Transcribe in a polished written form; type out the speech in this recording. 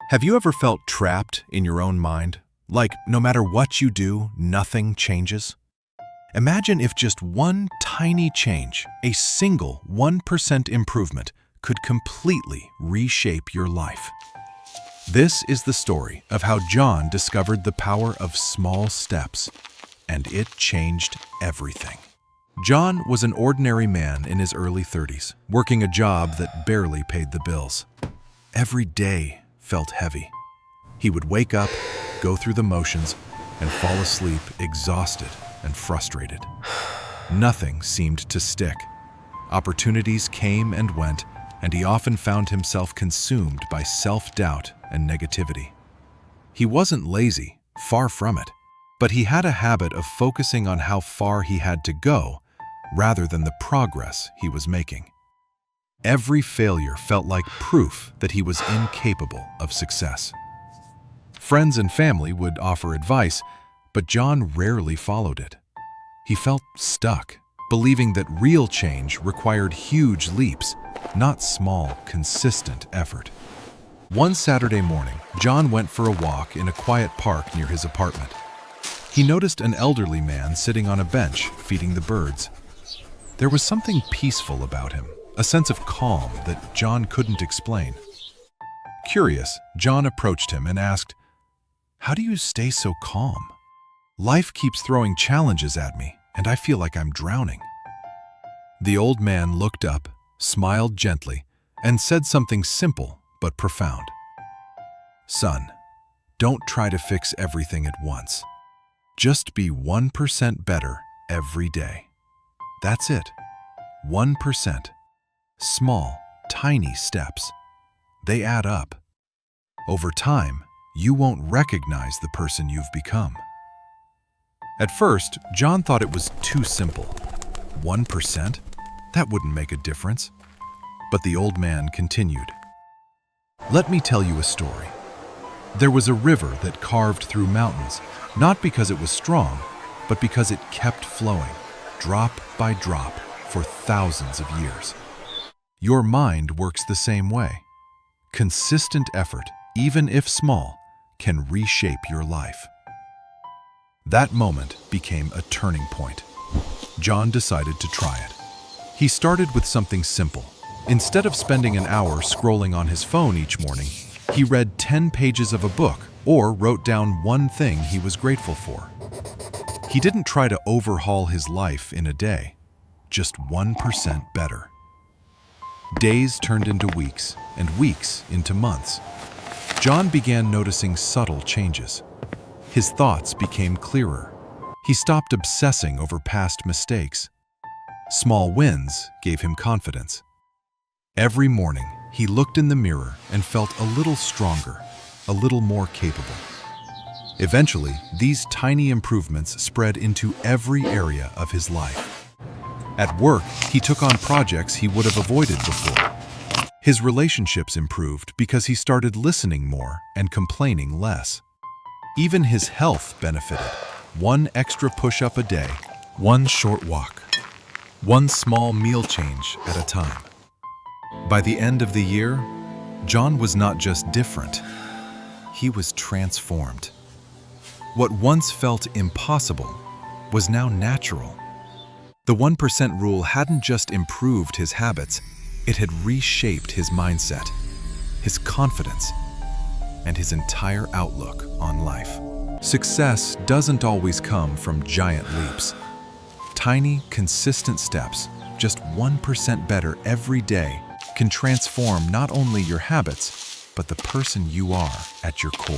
Have you ever felt trapped in your own mind? Like no matter what you do, nothing changes? Imagine if just one tiny change, a single 1% improvement, could completely reshape your life. This is the story of how John discovered the power of small steps, and it changed everything. John was an ordinary man in his early 30s, working a job that barely paid the bills. Every day felt heavy. He would wake up, go through the motions, and fall asleep exhausted and frustrated. Nothing seemed to stick. Opportunities came and went, and he often found himself consumed by self-doubt and negativity. He wasn't lazy, far from it, but he had a habit of focusing on how far he had to go rather than the progress he was making. Every failure felt like proof that he was incapable of success. Friends and family would offer advice, but John rarely followed it. He felt stuck, believing that real change required huge leaps, not small, consistent effort. One Saturday morning, John went for a walk in a quiet park near his apartment. He noticed an elderly man sitting on a bench, feeding the birds. There was something peaceful about him, a sense of calm that John couldn't explain. Curious, John approached him and asked, "How do you stay so calm? Life keeps throwing challenges at me, and I feel like I'm drowning." The old man looked up, smiled gently, and said something simple but profound. "Son, don't try to fix everything at once. Just be 1% better every day. That's it. 1%. Small, tiny steps. They add up. Over time, you won't recognize the person you've become." At first, John thought it was too simple. 1%? That wouldn't make a difference. But the old man continued. "Let me tell you a story. There was a river that carved through mountains, not because it was strong, but because it kept flowing, drop by drop, for thousands of years. Your mind works the same way. Consistent effort, even if small, can reshape your life." That moment became a turning point. John decided to try it. He started with something simple. Instead of spending an hour scrolling on his phone each morning, he read 10 pages of a book or wrote down one thing he was grateful for. He didn't try to overhaul his life in a day, just 1% better. Days turned into weeks, and weeks into months. John began noticing subtle changes. His thoughts became clearer. He stopped obsessing over past mistakes. Small wins gave him confidence. Every morning, he looked in the mirror and felt a little stronger, a little more capable. Eventually, these tiny improvements spread into every area of his life. At work, he took on projects he would have avoided before. His relationships improved because he started listening more and complaining less. Even his health benefited. One extra push-up a day, one short walk, one small meal change at a time. By the end of the year, John was not just different, he was transformed. What once felt impossible was now natural. The 1% rule hadn't just improved his habits, it had reshaped his mindset, his confidence, and his entire outlook on life. Success doesn't always come from giant leaps. Tiny, consistent steps, just 1% better every day, can transform not only your habits, but the person you are at your core.